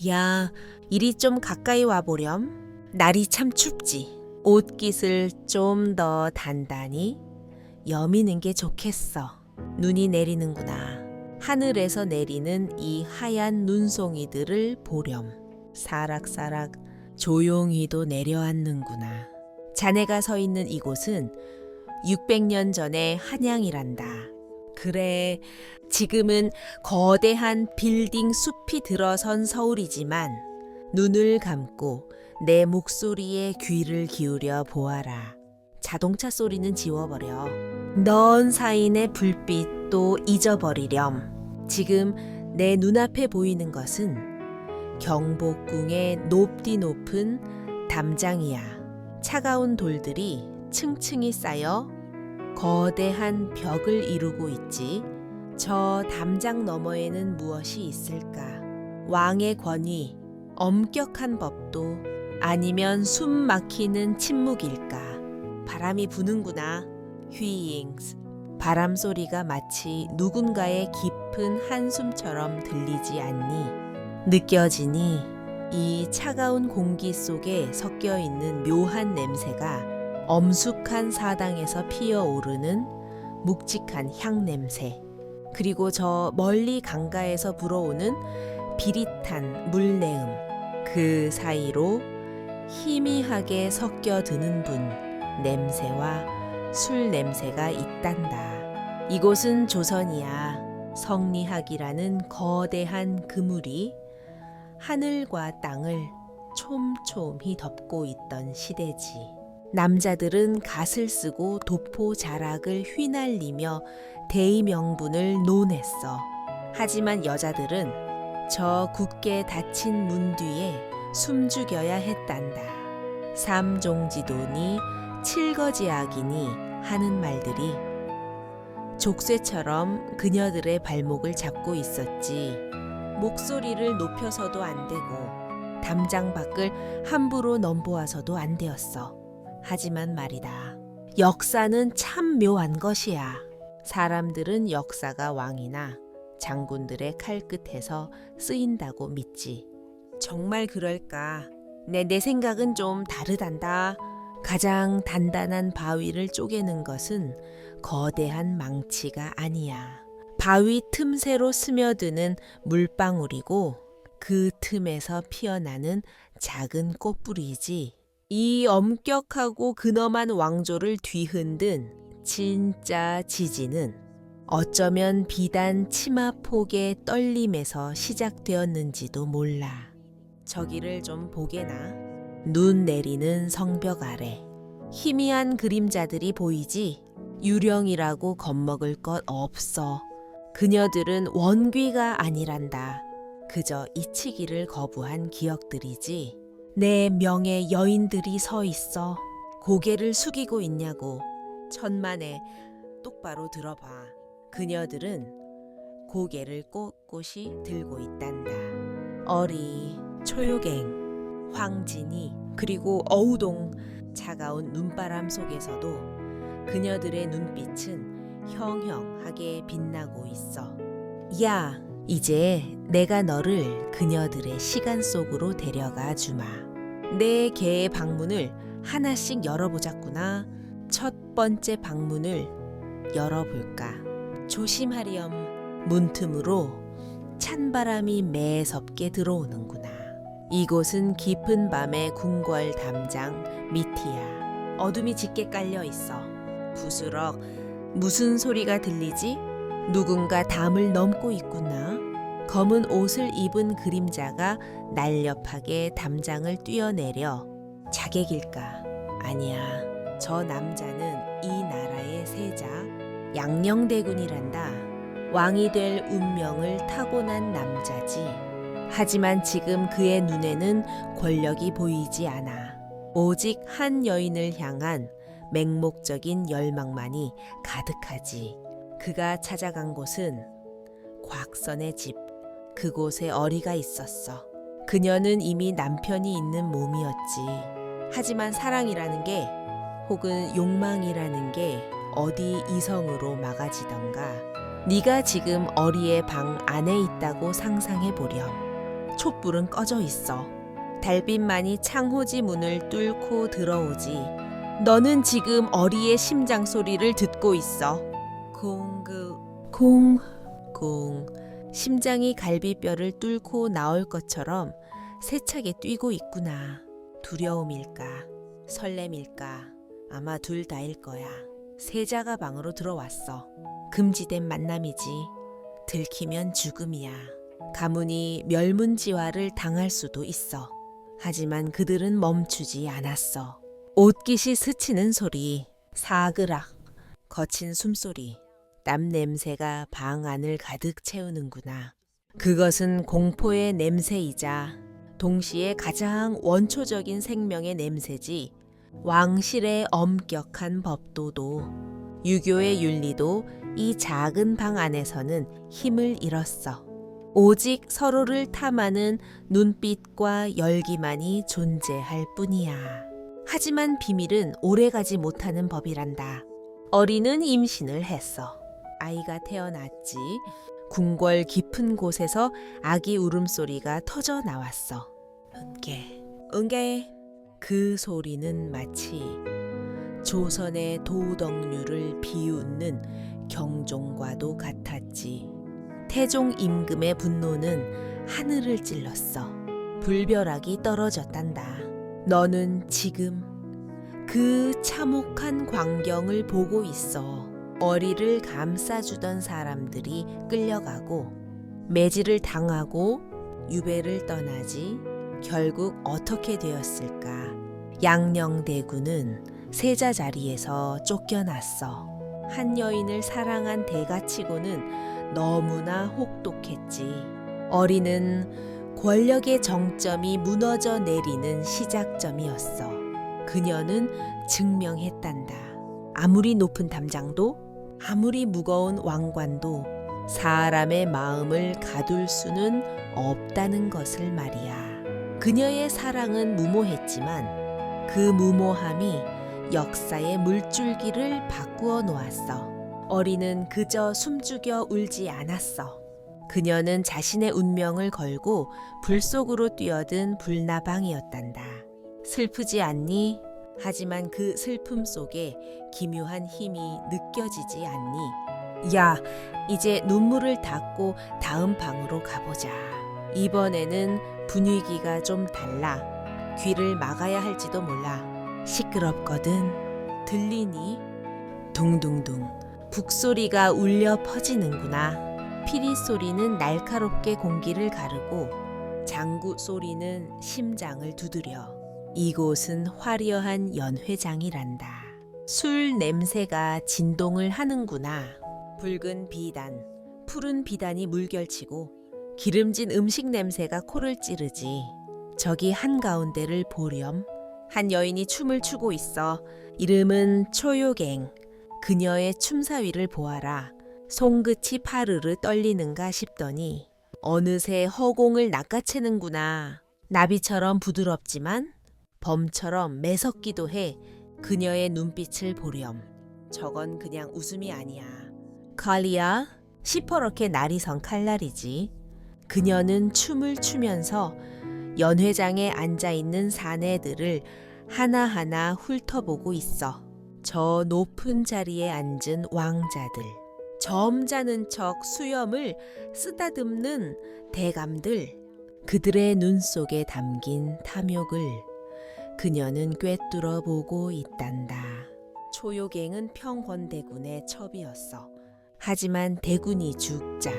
야, 이리 좀 가까이 와보렴. 날이 참 춥지. 옷깃을 좀 더 단단히 여미는 게 좋겠어. 눈이 내리는구나. 하늘에서 내리는 이 하얀 눈송이들을 보렴. 사락사락 조용히도 내려앉는구나. 자네가 서 있는 이곳은 600년 전의 한양이란다. 그래, 지금은 거대한 빌딩 숲이 들어선 서울이지만 눈을 감고 내 목소리에 귀를 기울여 보아라. 자동차 소리는 지워버려. 넌 사인의 불빛도 잊어버리렴. 지금 내 눈앞에 보이는 것은 경복궁의 높디 높은 담장이야. 차가운 돌들이 층층이 쌓여 거대한 벽을 이루고 있지. 저 담장 너머에는 무엇이 있을까? 왕의 권위, 엄격한 법도 아니면 숨 막히는 침묵일까? 바람이 부는구나. 휘잉스. 바람 소리가 마치 누군가의 깊은 한숨처럼 들리지 않니? 느껴지니? 이 차가운 공기 속에 섞여 있는 묘한 냄새가 엄숙한 사당에서 피어오르는 묵직한 향 냄새. 그리고 저 멀리 강가에서 불어오는 비릿한 물내음. 그 사이로 희미하게 섞여드는 분 냄새와 술 냄새가 있단다. 이곳은 조선이야. 성리학이라는 거대한 그물이 하늘과 땅을 촘촘히 덮고 있던 시대지. 남자들은 갓을 쓰고 도포 자락을 휘날리며 대의명분을 논했어. 하지만 여자들은 저 굳게 닫힌 문 뒤에 숨죽여야 했단다. 삼종지도니 칠거지악이니 하는 말들이 족쇄처럼 그녀들의 발목을 잡고 있었지. 목소리를 높여서도 안 되고 담장 밖을 함부로 넘보아서도 안 되었어. 하지만 말이다. 역사는 참 묘한 것이야. 사람들은 역사가 왕이나 장군들의 칼끝에서 쓰인다고 믿지. 정말 그럴까? 내 생각은 좀 다르단다. 가장 단단한 바위를 쪼개는 것은 거대한 망치가 아니야. 바위 틈새로 스며드는 물방울이고 그 틈에서 피어나는 작은 꽃뿌리이지. 이 엄격하고 근엄한 왕조를 뒤흔든 진짜 지진은 어쩌면 비단 치마폭의 떨림에서 시작되었는지도 몰라. 저기를 좀 보게나. 눈 내리는 성벽 아래 희미한 그림자들이 보이지? 유령이라고 겁먹을 것 없어. 그녀들은 원귀가 아니란다. 그저 잊히기를 거부한 기억들이지. 내 명의 여인들이 서 있어. 고개를 숙이고 있냐고. 천만에 똑바로 들어봐. 그녀들은 고개를 꼿꼿이 들고 있단다. 어리, 초요갱, 황진이, 그리고 어우동 차가운 눈바람 속에서도 그녀들의 눈빛은 형형하게 빛나고 있어. 야, 이제 내가 너를 그녀들의 시간 속으로 데려가 주마. 내 개의 방문을 하나씩 열어보자꾸나. 첫 번째 방문을 열어볼까. 조심하렴. 문틈으로 찬바람이 매섭게 들어오는구나. 이곳은 깊은 밤의 궁궐 담장 밑이야. 어둠이 짙게 깔려 있어. 부스럭 무슨 소리가 들리지? 누군가 담을 넘고 있구나. 검은 옷을 입은 그림자가 날렵하게 담장을 뛰어내려 자객일까? 아니야. 저 남자는 이 나라의 세자 양녕대군이란다. 왕이 될 운명을 타고난 남자지. 하지만 지금 그의 눈에는 권력이 보이지 않아. 오직 한 여인을 향한 맹목적인 열망만이 가득하지. 그가 찾아간 곳은 곽선의 집. 그곳에 어리가 있었어. 그녀는 이미 남편이 있는 몸이었지. 하지만 사랑이라는 게 혹은 욕망이라는 게 어디 이성으로 막아지던가. 네가 지금 어리의 방 안에 있다고 상상해 보렴. 촛불은 꺼져 있어. 달빛만이 창호지 문을 뚫고 들어오지. 너는 지금 어리의 심장 소리를 듣고 있어. 공. 심장이 갈비뼈를 뚫고 나올 것처럼 세차게 뛰고 있구나. 두려움일까? 설렘일까? 아마 둘 다일 거야. 세자가 방으로 들어왔어. 금지된 만남이지. 들키면 죽음이야. 가문이 멸문지화를 당할 수도 있어. 하지만 그들은 멈추지 않았어. 옷깃이 스치는 소리, 사그락, 거친 숨소리, 땀 냄새가 방 안을 가득 채우는구나. 그것은 공포의 냄새이자 동시에 가장 원초적인 생명의 냄새지. 왕실의 엄격한 법도도 유교의 윤리도 이 작은 방 안에서는 힘을 잃었어. 오직 서로를 탐하는 눈빛과 열기만이 존재할 뿐이야. 하지만 비밀은 오래가지 못하는 법이란다. 어린은 임신을 했어. 아이가 태어났지. 궁궐 깊은 곳에서 아기 울음소리가 터져 나왔어. 은계. 그 소리는 마치 조선의 도덕률을 비웃는 경종과도 같았지. 태종 임금의 분노는 하늘을 찔렀어. 불벼락이 떨어졌단다. 너는 지금 그 참혹한 광경을 보고 있어. 어리를 감싸주던 사람들이 끌려가고 매질을 당하고 유배를 떠나지. 결국 어떻게 되었을까? 양녕대군은 세자 자리에서 쫓겨났어. 한 여인을 사랑한 대가치고는 너무나 혹독했지. 어리는 권력의 정점이 무너져 내리는 시작점이었어. 그녀는 증명했단다. 아무리 높은 담장도, 아무리 무거운 왕관도 사람의 마음을 가둘 수는 없다는 것을 말이야. 그녀의 사랑은 무모했지만 그 무모함이 역사의 물줄기를 바꾸어 놓았어. 어리는 그저 숨죽여 울지 않았어. 그녀는 자신의 운명을 걸고 불 속으로 뛰어든 불나방이었단다. 슬프지 않니? 하지만 그 슬픔 속에 기묘한 힘이 느껴지지 않니? 야, 이제 눈물을 닦고 다음 방으로 가보자. 이번에는 분위기가 좀 달라. 귀를 막아야 할지도 몰라. 시끄럽거든. 들리니? 둥둥둥. 북소리가 울려 퍼지는구나. 피리 소리는 날카롭게 공기를 가르고 장구 소리는 심장을 두드려. 이곳은 화려한 연회장이란다. 술 냄새가 진동을 하는구나. 붉은 비단, 푸른 비단이 물결치고 기름진 음식 냄새가 코를 찌르지. 저기 한가운데를 보렴. 한 여인이 춤을 추고 있어. 이름은 초요갱. 그녀의 춤사위를 보아라. 손끝이 파르르 떨리는가 싶더니 어느새 허공을 낚아채는구나. 나비처럼 부드럽지만 범처럼 매섭기도 해. 그녀의 눈빛을 보렴. 저건 그냥 웃음이 아니야. 칼리야, 시퍼렇게 날이 선 칼날이지. 그녀는 춤을 추면서 연회장에 앉아있는 사내들을 하나하나 훑어보고 있어. 저 높은 자리에 앉은 왕자들, 점잖은 척 수염을 쓰다듬는 대감들, 그들의 눈 속에 담긴 탐욕을 그녀는 꿰뚫어 보고 있단다. 초요갱은 평권대군의 첩이었어. 하지만 대군이 죽자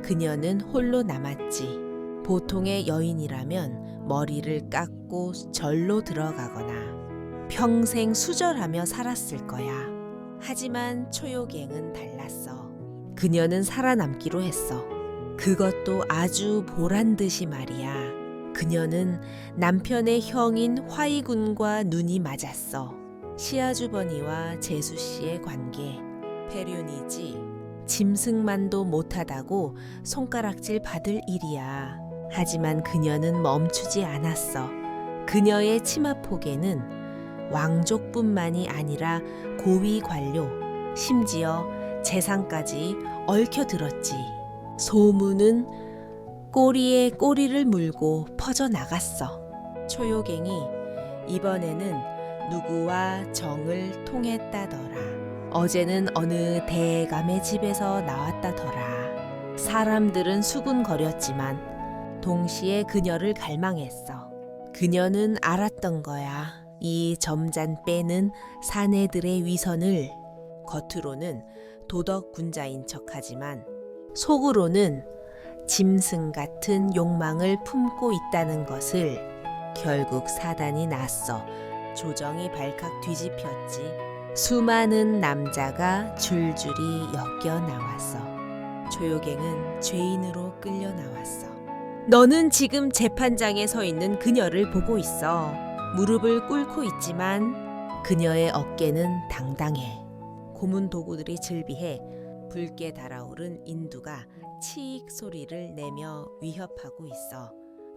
그녀는 홀로 남았지. 보통의 여인이라면 머리를 깎고 절로 들어가거나 평생 수절하며 살았을 거야. 하지만 초요갱은 달랐어. 그녀는 살아남기로 했어. 그것도 아주 보란듯이 말이야. 그녀는 남편의 형인 화이군과 눈이 맞았어. 시아주버니와 제수씨의 관계, 폐륜이지. 짐승만도 못하다고 손가락질 받을 일이야. 하지만 그녀는 멈추지 않았어. 그녀의 치마폭에는 왕족뿐만이 아니라 고위 관료, 심지어 재상까지 얽혀들었지. 소문은 꼬리에 꼬리를 물고 퍼져나갔어. 초요갱이 이번에는 누구와 정을 통했다더라. 어제는 어느 대감의 집에서 나왔다더라. 사람들은 수군거렸지만 동시에 그녀를 갈망했어. 그녀는 알았던 거야. 이 점잔빼는 사내들의 위선을. 겉으로는 도덕군자인 척하지만 속으로는 짐승 같은 욕망을 품고 있다는 것을. 결국 사단이 났어. 조정이 발칵 뒤집혔지. 수많은 남자가 줄줄이 엮여 나왔어. 초요갱은 죄인으로 끌려 나왔어. 너는 지금 재판장에 서 있는 그녀를 보고 있어. 무릎을 꿇고 있지만 그녀의 어깨는 당당해. 고문 도구들이 즐비해 붉게 달아오른 인두가 치익 소리를 내며 위협하고 있어.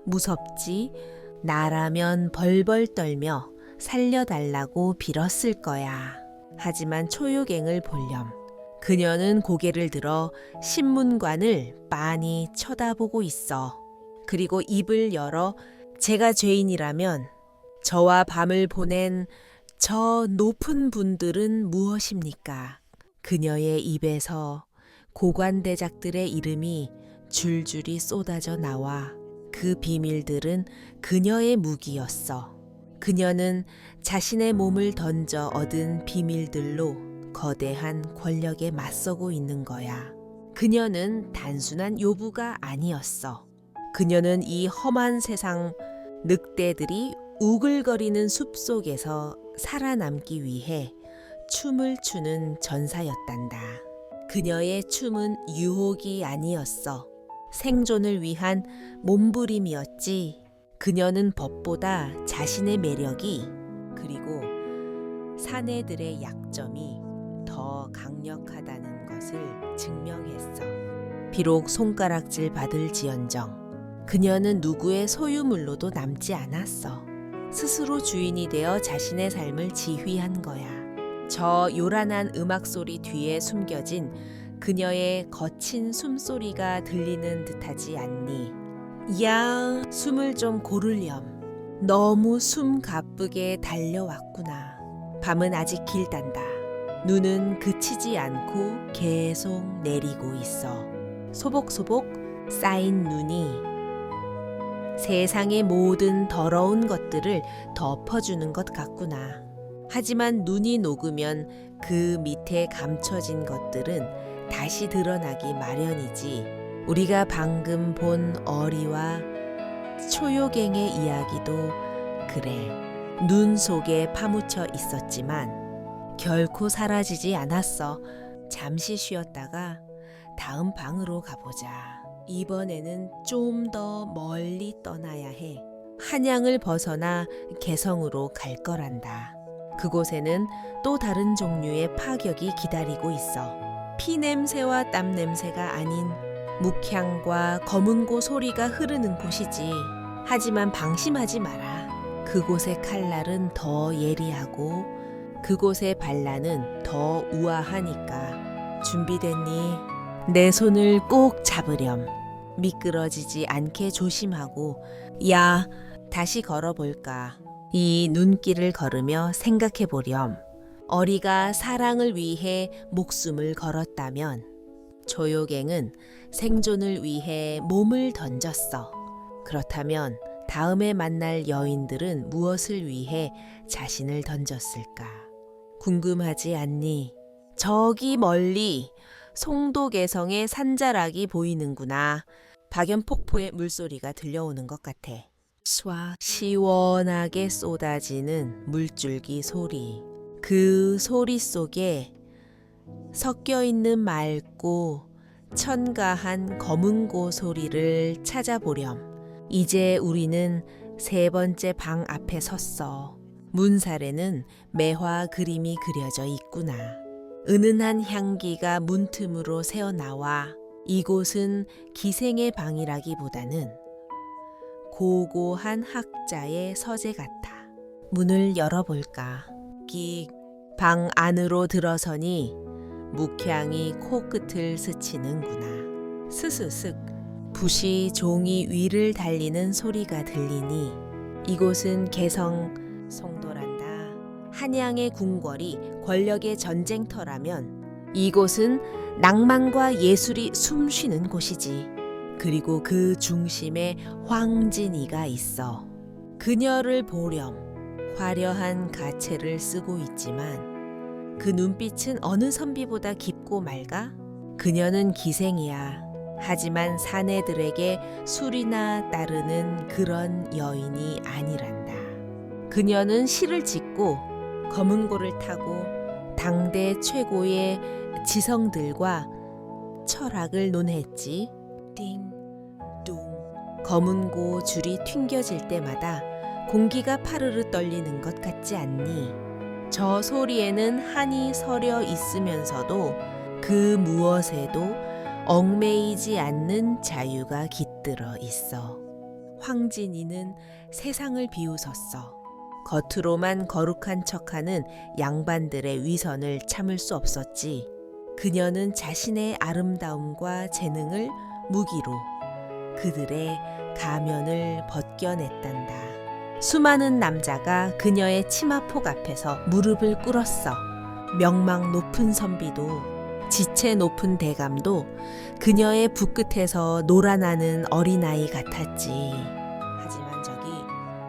무섭지? 나라면 벌벌 떨며 살려달라고 빌었을 거야. 하지만 초요갱을 보렴. 그녀는 고개를 들어 신문관을 빤히 쳐다보고 있어. 그리고 입을 열어 제가 죄인이라면 저와 밤을 보낸 저 높은 분들은 무엇입니까? 그녀의 입에서 고관대작들의 이름이 줄줄이 쏟아져 나와 그 비밀들은 그녀의 무기였어. 그녀는 자신의 몸을 던져 얻은 비밀들로 거대한 권력에 맞서고 있는 거야. 그녀는 단순한 요부가 아니었어. 그녀는 이 험한 세상 늑대들이 우글거리는 숲속에서 살아남기 위해 춤을 추는 전사였단다. 그녀의 춤은 유혹이 아니었어. 생존을 위한 몸부림이었지. 그녀는 법보다 자신의 매력이 그리고 사내들의 약점이 더 강력하다는 것을 증명했어. 비록 손가락질 받을지언정 그녀는 누구의 소유물로도 남지 않았어. 스스로 주인이 되어 자신의 삶을 지휘한 거야. 저 요란한 음악 소리 뒤에 숨겨진 그녀의 거친 숨소리가 들리는 듯하지 않니? 야, 숨을 좀 고르렴. 너무 숨 가쁘게 달려왔구나. 밤은 아직 길단다. 눈은 그치지 않고 계속 내리고 있어. 소복소복 쌓인 눈이 세상의 모든 더러운 것들을 덮어주는 것 같구나. 하지만 눈이 녹으면 그 밑에 감춰진 것들은 다시 드러나기 마련이지. 우리가 방금 본 어리와 초요갱의 이야기도 그래. 눈 속에 파묻혀 있었지만 결코 사라지지 않았어. 잠시 쉬었다가 다음 방으로 가보자. 이번에는 좀 더 멀리 떠나야 해. 한양을 벗어나 개성으로 갈 거란다. 그곳에는 또 다른 종류의 파격이 기다리고 있어. 피냄새와 땀냄새가 아닌 묵향과 검은고 소리가 흐르는 곳이지. 하지만 방심하지 마라. 그곳의 칼날은 더 예리하고 그곳의 반란은 더 우아하니까. 준비됐니? 내 손을 꼭 잡으렴. 미끄러지지 않게 조심하고. 야, 다시 걸어볼까? 이 눈길을 걸으며 생각해보렴. 어리가 사랑을 위해 목숨을 걸었다면 조요갱은 생존을 위해 몸을 던졌어. 그렇다면 다음에 만날 여인들은 무엇을 위해 자신을 던졌을까? 궁금하지 않니? 저기 멀리 송도개성의 산자락이 보이는구나. 박연폭포의 물소리가 들려오는 것 같아. 쏴 시원하게 쏟아지는 물줄기 소리. 그 소리 속에 섞여 있는 맑고 천가한 검은고 소리를 찾아보렴. 이제 우리는 세 번째 방 앞에 섰어. 문살에는 매화 그림이 그려져 있구나. 은은한 향기가 문틈으로 새어나와 이곳은 기생의 방이라기보다는 고고한 학자의 서재 같아. 문을 열어볼까? 방 안으로 들어서니 묵향이 코끝을 스치는구나. 스스슥 붓이 종이 위를 달리는 소리가 들리니 이곳은 개성 송도란다. 한양의 궁궐이 권력의 전쟁터라면 이곳은 낭만과 예술이 숨쉬는 곳이지. 그리고 그 중심에 황진이가 있어. 그녀를 보렴 화려한 가채를 쓰고 있지만 그 눈빛은 어느 선비보다 깊고 맑아? 그녀는 기생이야. 하지만 사내들에게 술이나 따르는 그런 여인이 아니란다. 그녀는 시를 짓고 검은고를 타고 당대 최고의 지성들과 철학을 논했지. 띵, 뚱. 검은고 줄이 튕겨질 때마다 공기가 파르르 떨리는 것 같지 않니? 저 소리에는 한이 서려 있으면서도 그 무엇에도 얽매이지 않는 자유가 깃들어 있어. 황진이는 세상을 비웃었어. 겉으로만 거룩한 척하는 양반들의 위선을 참을 수 없었지. 그녀는 자신의 아름다움과 재능을 무기로 그들의 가면을 벗겨냈단다. 수많은 남자가 그녀의 치마폭 앞에서 무릎을 꿇었어. 명망 높은 선비도 지체 높은 대감도 그녀의 붓끝에서 놀아나는 어린아이 같았지. 하지만 저기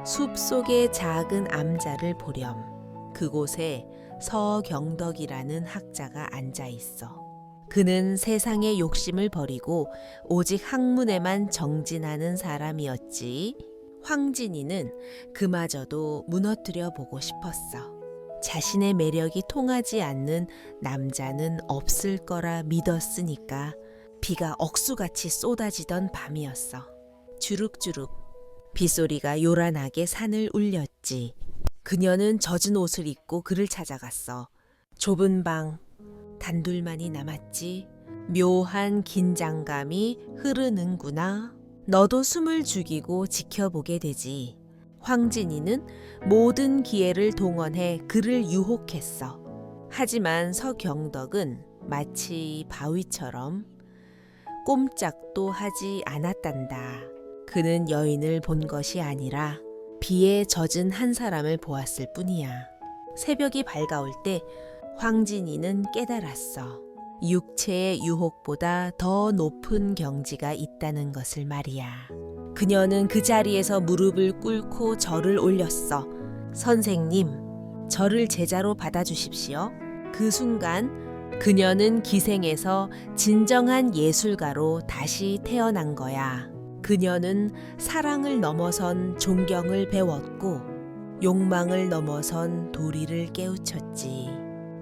숲속의 작은 암자를 보렴. 그곳에 서경덕이라는 학자가 앉아 있어. 그는 세상의 욕심을 버리고 오직 학문에만 정진하는 사람이었지. 황진이는 그마저도 무너뜨려 보고 싶었어. 자신의 매력이 통하지 않는 남자는 없을 거라 믿었으니까. 비가 억수같이 쏟아지던 밤이었어. 주룩주룩 빗소리가 요란하게 산을 울렸지. 그녀는 젖은 옷을 입고 그를 찾아갔어. 좁은 방 단둘만이 남았지. 묘한 긴장감이 흐르는구나. 너도 숨을 죽이고 지켜보게 되지. 황진이는 모든 기회를 동원해 그를 유혹했어. 하지만 서경덕은 마치 바위처럼 꼼짝도 하지 않았단다. 그는 여인을 본 것이 아니라 비에 젖은 한 사람을 보았을 뿐이야. 새벽이 밝아올 때 황진이는 깨달았어. 육체의 유혹보다 더 높은 경지가 있다는 것을 말이야. 그녀는 그 자리에서 무릎을 꿇고 절을 올렸어. 선생님, 저를 제자로 받아주십시오. 그 순간 그녀는 기생에서 진정한 예술가로 다시 태어난 거야. 그녀는 사랑을 넘어선 존경을 배웠고 욕망을 넘어선 도리를 깨우쳤지.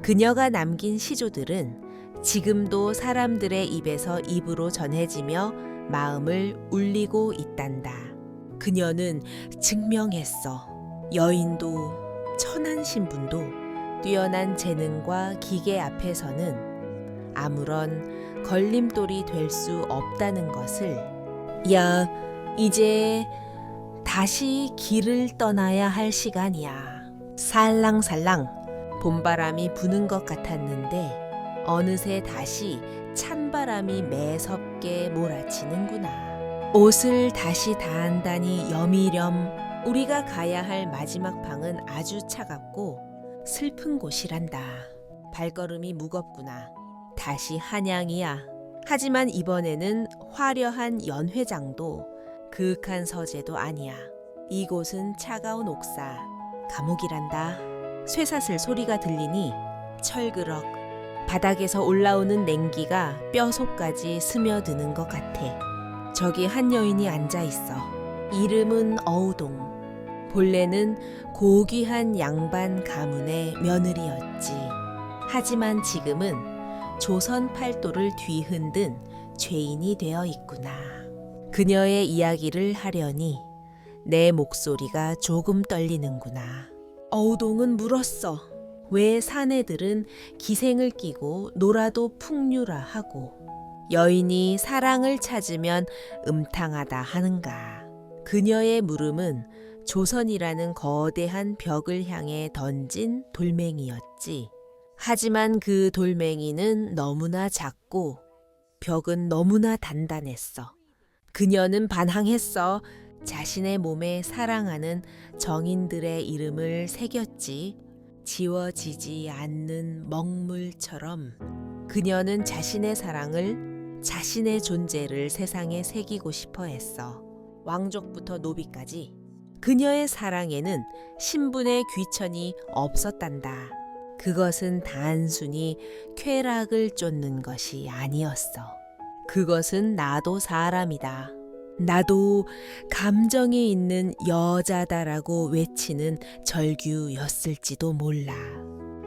그녀가 남긴 시조들은 지금도 사람들의 입에서 입으로 전해지며 마음을 울리고 있단다. 그녀는 증명했어. 여인도 천한 신분도 뛰어난 재능과 기계 앞에서는 아무런 걸림돌이 될 수 없다는 것을. 야, 이제 다시 길을 떠나야 할 시간이야. 살랑살랑 봄바람이 부는 것 같았는데 어느새 다시 찬바람이 매섭게 몰아치는구나. 옷을 다시 다한다니 여미렴. 우리가 가야 할 마지막 방은 아주 차갑고 슬픈 곳이란다. 발걸음이 무겁구나. 다시 한양이야. 하지만 이번에는 화려한 연회장도 그윽한 서재도 아니야. 이곳은 차가운 옥사, 감옥이란다. 쇠사슬 소리가 들리니 철그럭 바닥에서 올라오는 냉기가 뼈속까지 스며드는 것 같아. 저기 한 여인이 앉아 있어. 이름은 어우동. 본래는 고귀한 양반 가문의 며느리였지. 하지만 지금은 조선 팔도를 뒤흔든 죄인이 되어 있구나. 그녀의 이야기를 하려니 내 목소리가 조금 떨리는구나. 어우동은 물었어. 왜 사내들은 기생을 끼고 놀아도 풍류라 하고 여인이 사랑을 찾으면 음탕하다 하는가. 그녀의 물음은 조선이라는 거대한 벽을 향해 던진 돌멩이였지. 하지만 그 돌멩이는 너무나 작고 벽은 너무나 단단했어. 그녀는 반항했어. 자신의 몸에 사랑하는 정인들의 이름을 새겼지. 지워지지 않는 먹물처럼 그녀는 자신의 사랑을, 자신의 존재를 세상에 새기고 싶어 했어. 왕족부터 노비까지 그녀의 사랑에는 신분의 귀천이 없었단다. 그것은 단순히 쾌락을 쫓는 것이 아니었어. 그것은 나도 사람이다. 나도 감정이 있는 여자다라고 외치는 절규였을지도 몰라.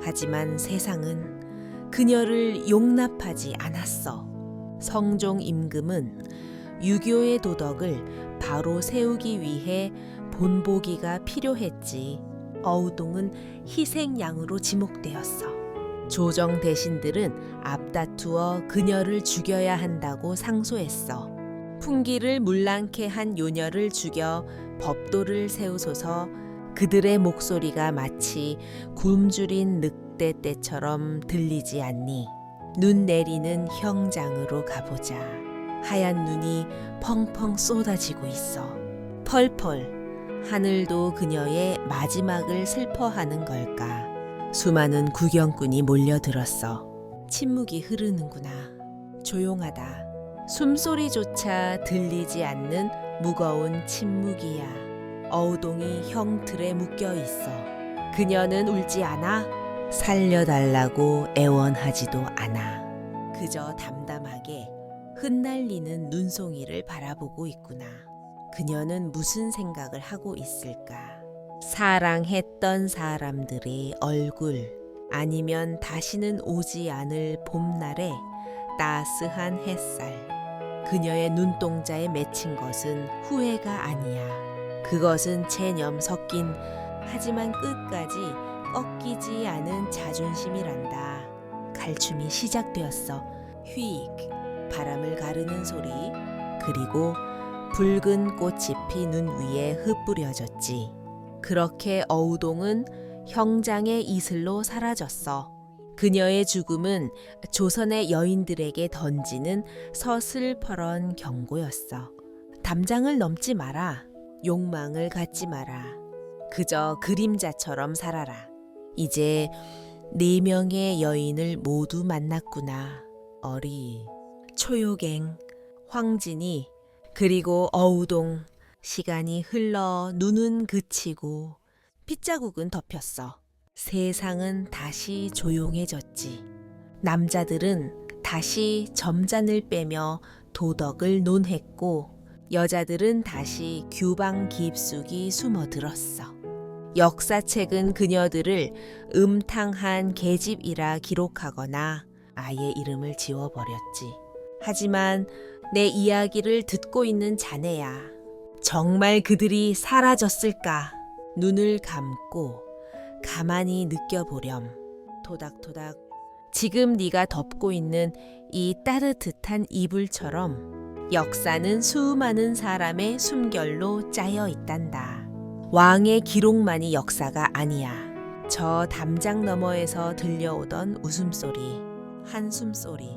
하지만 세상은 그녀를 용납하지 않았어. 성종 임금은 유교의 도덕을 바로 세우기 위해 본보기가 필요했지. 어우동은 희생양으로 지목되었어. 조정 대신들은 앞다투어 그녀를 죽여야 한다고 상소했어. 풍기를 문란케 한 요녀를 죽여 법도를 세우소서. 그들의 목소리가 마치 굶주린 늑대 떼처럼 들리지 않니? 눈 내리는 형장으로 가보자. 하얀 눈이 펑펑 쏟아지고 있어. 펄펄. 하늘도 그녀의 마지막을 슬퍼하는 걸까? 수많은 구경꾼이 몰려들었어. 침묵이 흐르는구나. 조용하다. 숨소리조차 들리지 않는 무거운 침묵이야. 어우동이 형틀에 묶여 있어. 그녀는 울지 않아. 살려달라고 애원하지도 않아. 그저 담담하게 흩날리는 눈송이를 바라보고 있구나. 그녀는 무슨 생각을 하고 있을까? 사랑했던 사람들의 얼굴, 아니면 다시는 오지 않을 봄날의 따스한 햇살. 그녀의 눈동자에 맺힌 것은 후회가 아니야. 그것은 체념 섞인, 하지만 끝까지 꺾이지 않은 자존심이란다. 갈춤이 시작되었어. 휙, 바람을 가르는 소리, 그리고 붉은 꽃잎이 눈 위에 흩뿌려졌지. 그렇게 어우동은 형장의 이슬로 사라졌어. 그녀의 죽음은 조선의 여인들에게 던지는 서슬퍼런 경고였어. 담장을 넘지 마라. 욕망을 갖지 마라. 그저 그림자처럼 살아라. 이제 4명의 여인을 모두 만났구나. 어리, 초요갱, 황진이, 그리고 어우동. 시간이 흘러 눈은 그치고 핏자국은 덮였어. 세상은 다시 조용해졌지. 남자들은 다시 점잔을 빼며 도덕을 논했고, 여자들은 다시 규방 깊숙이 숨어들었어. 역사책은 그녀들을 음탕한 계집이라 기록하거나 아예 이름을 지워버렸지. 하지만 내 이야기를 듣고 있는 자네야. 정말 그들이 사라졌을까? 눈을 감고 가만히 느껴보렴. 토닥토닥. 지금 네가 덮고 있는 이 따뜻한 이불처럼 역사는 수많은 사람의 숨결로 짜여 있단다. 왕의 기록만이 역사가 아니야. 저 담장 너머에서 들려오던 웃음소리, 한숨소리,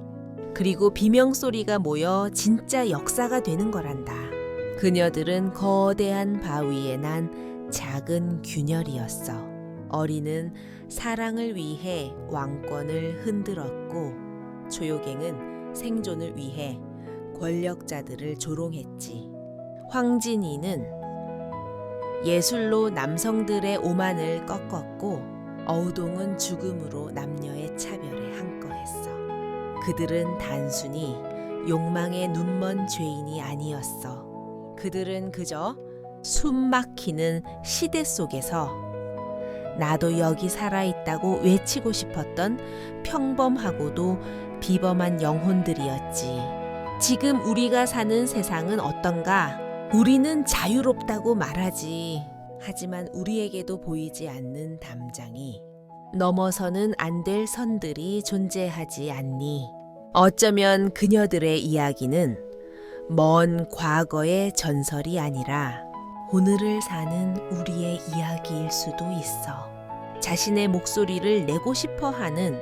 그리고 비명소리가 모여 진짜 역사가 되는 거란다. 그녀들은 거대한 바위에 난 작은 균열이었어. 어린은 사랑을 위해 왕권을 흔들었고, 조요갱은 생존을 위해 권력자들을 조롱했지. 황진이는 예술로 남성들의 오만을 꺾었고, 어우동은 죽음으로 남녀의 차별에 한거했어. 그들은 단순히 욕망에 눈먼 죄인이 아니었어. 그들은 그저 숨막히는 시대 속에서 나도 여기 살아있다고 외치고 싶었던 평범하고도 비범한 영혼들이었지. 지금 우리가 사는 세상은 어떤가? 우리는 자유롭다고 말하지. 하지만 우리에게도 보이지 않는 담장이, 넘어서는 안 될 선들이 존재하지 않니? 어쩌면 그녀들의 이야기는 먼 과거의 전설이 아니라 오늘을 사는 우리의 이야기일 수도 있어. 자신의 목소리를 내고 싶어 하는,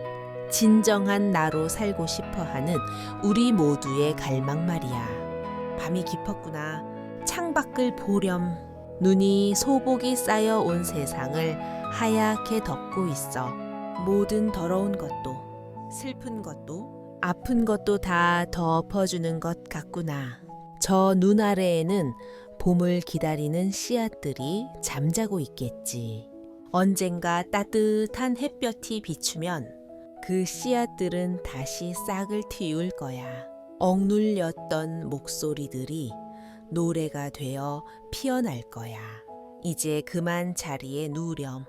진정한 나로 살고 싶어 하는 우리 모두의 갈망 말이야. 밤이 깊었구나. 창밖을 보렴. 눈이 소복이 쌓여 온 세상을 하얗게 덮고 있어. 모든 더러운 것도, 슬픈 것도, 아픈 것도 다 덮어주는 것 같구나. 저 눈 아래에는 봄을 기다리는 씨앗들이 잠자고 있겠지. 언젠가 따뜻한 햇볕이 비추면 그 씨앗들은 다시 싹을 틔울 거야. 억눌렸던 목소리들이 노래가 되어 피어날 거야. 이제 그만 자리에 누우렴.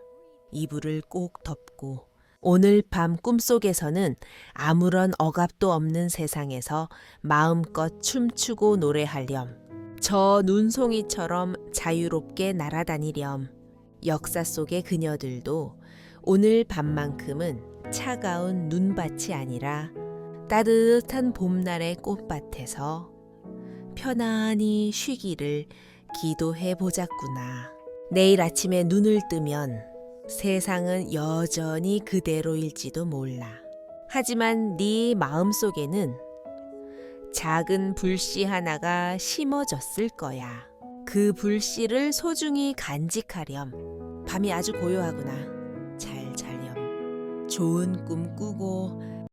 이불을 꼭 덮고. 오늘 밤 꿈속에서는 아무런 억압도 없는 세상에서 마음껏 춤추고 노래하렴. 저 눈송이처럼 자유롭게 날아다니렴. 역사 속의 그녀들도 오늘 밤만큼은 차가운 눈밭이 아니라 따뜻한 봄날의 꽃밭에서 편안히 쉬기를 기도해 보자꾸나. 내일 아침에 눈을 뜨면 세상은 여전히 그대로일지도 몰라. 하지만 네 마음속에는 작은 불씨 하나가 심어졌을 거야. 그 불씨를 소중히 간직하렴. 밤이 아주 고요하구나. 잘 자렴. 좋은 꿈 꾸고